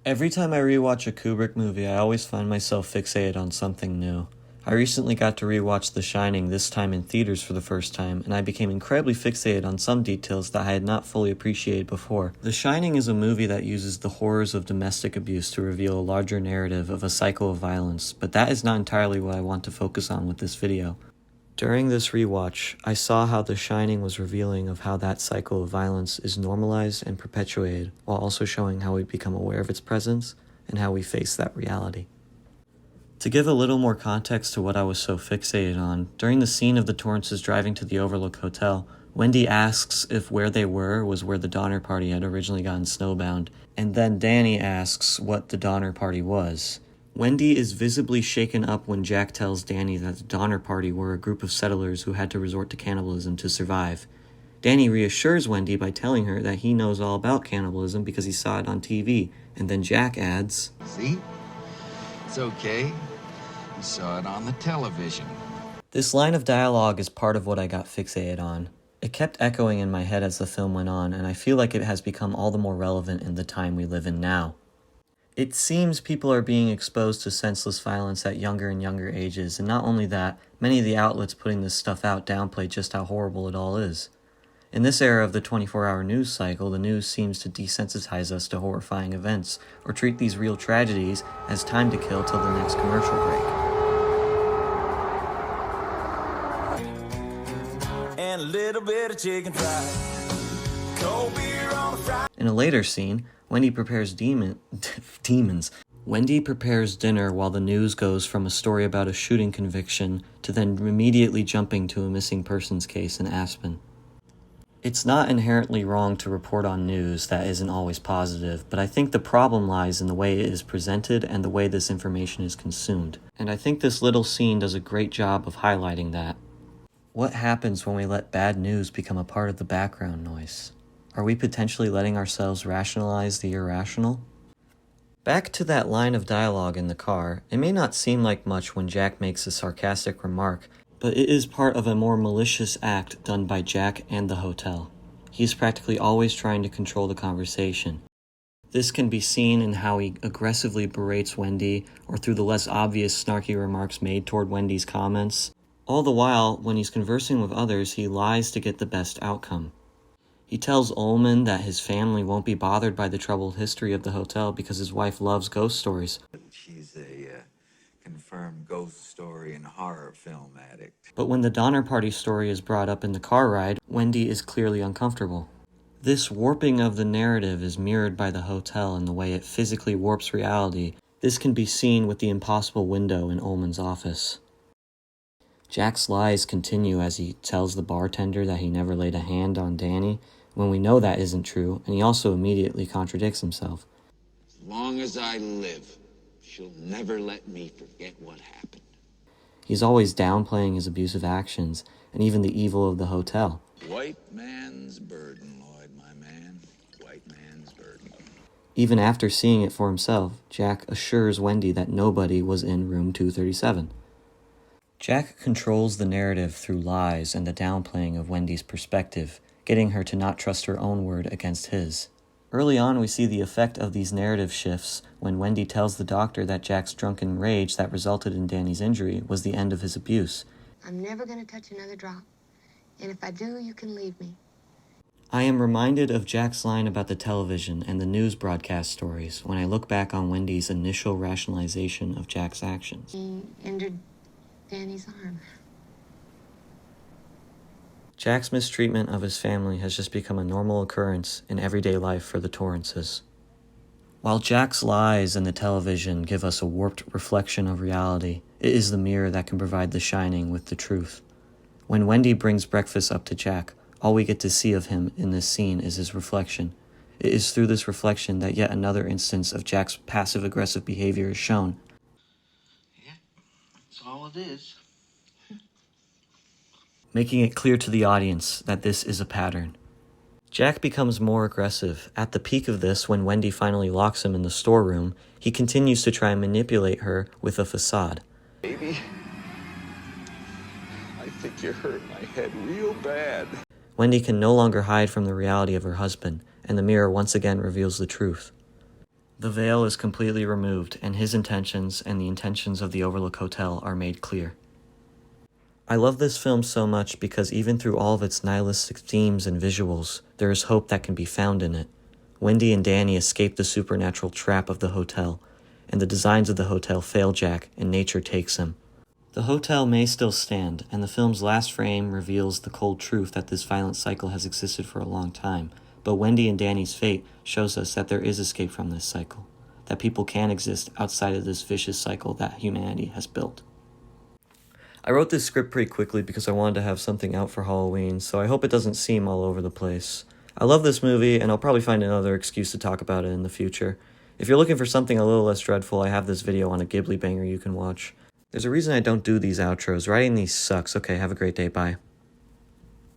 Every time I rewatch a Kubrick movie, I always find myself fixated on something new. I recently got to rewatch The Shining, this time in theaters for the first time, and I became incredibly fixated on some details that I had not fully appreciated before. The Shining is a movie that uses the horrors of domestic abuse to reveal a larger narrative of a cycle of violence, but that is not entirely what I want to focus on with this video. During this rewatch, I saw how The Shining was revealing of how that cycle of violence is normalized and perpetuated, while also showing how we become aware of its presence and how we face that reality. To give a little more context to what I was so fixated on, during the scene of the Torrances driving to the Overlook Hotel, Wendy asks if where they were was where the Donner Party had originally gotten snowbound, and then Danny asks what the Donner Party was. Wendy is visibly shaken up when Jack tells Danny that the Donner Party were a group of settlers who had to resort to cannibalism to survive. Danny reassures Wendy by telling her that he knows all about cannibalism because he saw it on TV, and then Jack adds, "See? It's okay. You saw it on the television." This line of dialogue is part of what I got fixated on. It kept echoing in my head as the film went on, and I feel like it has become all the more relevant in the time we live in now. It seems people are being exposed to senseless violence at younger and younger ages, and not only that, many of the outlets putting this stuff out downplay just how horrible it all is. In this era of the 24-hour news cycle, the news seems to desensitize us to horrifying events, or treat these real tragedies as time to kill till the next commercial break. And a little bit of chicken fried, cold beer on a Friday. In a later scene, Wendy prepares Wendy prepares dinner while the news goes from a story about a shooting conviction to then immediately jumping to a missing persons case in Aspen. It's not inherently wrong to report on news that isn't always positive, but I think the problem lies in the way it is presented and the way this information is consumed. And I think this little scene does a great job of highlighting that. What happens when we let bad news become a part of the background noise? Are we potentially letting ourselves rationalize the irrational? Back to that line of dialogue in the car, it may not seem like much when Jack makes a sarcastic remark, but it is part of a more malicious act done by Jack and the hotel. He is practically always trying to control the conversation. This can be seen in how he aggressively berates Wendy, or through the less obvious snarky remarks made toward Wendy's comments. All the while, when he's conversing with others, he lies to get the best outcome. He tells Ullman that his family won't be bothered by the troubled history of the hotel because his wife loves ghost stories. She's a confirmed ghost story and horror film addict. But when the Donner Party story is brought up in the car ride, Wendy is clearly uncomfortable. This warping of the narrative is mirrored by the hotel in the way it physically warps reality. This can be seen with the impossible window in Ullman's office. Jack's lies continue as he tells the bartender that he never laid a hand on Danny, when we know that isn't true, and he also immediately contradicts himself. As long as I live, she'll never let me forget what happened. He's always downplaying his abusive actions, and even the evil of the hotel. White man's burden, Lloyd, my man. White man's burden. Even after seeing it for himself, Jack assures Wendy that nobody was in room 237. Jack controls the narrative through lies and the downplaying of Wendy's perspective, getting her to not trust her own word against his. Early on, we see the effect of these narrative shifts when Wendy tells the doctor that Jack's drunken rage that resulted in Danny's injury was the end of his abuse. I'm never going to touch another drop, and if I do, you can leave me. I am reminded of Jack's line about the television and the news broadcast stories when I look back on Wendy's initial rationalization of Jack's actions. He injured Danny's arm. Jack's mistreatment of his family has just become a normal occurrence in everyday life for the Torrances. While Jack's lies and the television give us a warped reflection of reality, it is the mirror that can provide the shining with the truth. When Wendy brings breakfast up to Jack, all we get to see of him in this scene is his reflection. It is through this reflection that yet another instance of Jack's passive-aggressive behavior is shown. Yeah, that's all it is. Making it clear to the audience that this is a pattern. Jack becomes more aggressive. At the peak of this, when Wendy finally locks him in the storeroom, he continues to try and manipulate her with a facade. Baby, I think you hurt my head real bad. Wendy can no longer hide from the reality of her husband, and the mirror once again reveals the truth. The veil is completely removed, and his intentions and the intentions of the Overlook Hotel are made clear. I love this film so much because even through all of its nihilistic themes and visuals, there is hope that can be found in it. Wendy and Danny escape the supernatural trap of the hotel, and the designs of the hotel fail Jack, and nature takes him. The hotel may still stand, and the film's last frame reveals the cold truth that this violent cycle has existed for a long time, but Wendy and Danny's fate shows us that there is escape from this cycle, that people can exist outside of this vicious cycle that humanity has built. I wrote this script pretty quickly because I wanted to have something out for Halloween, so I hope it doesn't seem all over the place. I love this movie, and I'll probably find another excuse to talk about it in the future. If you're looking for something a little less dreadful, I have this video on a Ghibli banger you can watch. There's a reason I don't do these outros. Writing these sucks. Okay, have a great day. Bye.